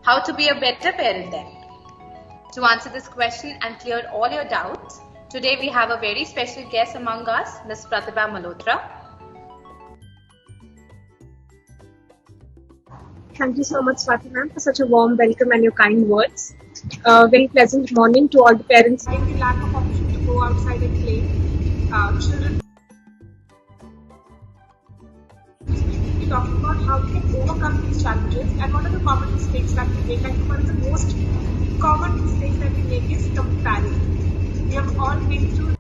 How to be a better parent then? To answer this question and clear all your doubts, today we have a very special guest among us, Ms. Pratibha Malhotra. Thank you so much, Swati ma'am, for such a warm welcome and your kind words. Very pleasant morning to all the parents. And the lack of option to go outside and play. Children. We're talking about how we can overcome these challenges and what are the common mistakes that we make. And one of the most common mistakes that we make is comparing. We have all been through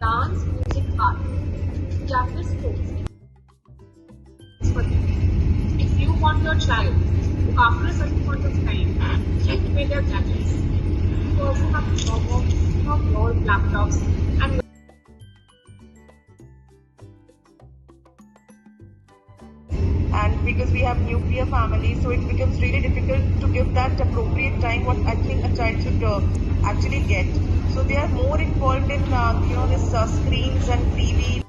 dance, music, art, या फिर sports. If you want your child to, after a certain point of time, keep away their gadgets, you also have to drop off your laptops and because we have nuclear families, so it becomes really difficult to give that appropriate time what I think a child should actually get. So they are more involved in this screens and TV.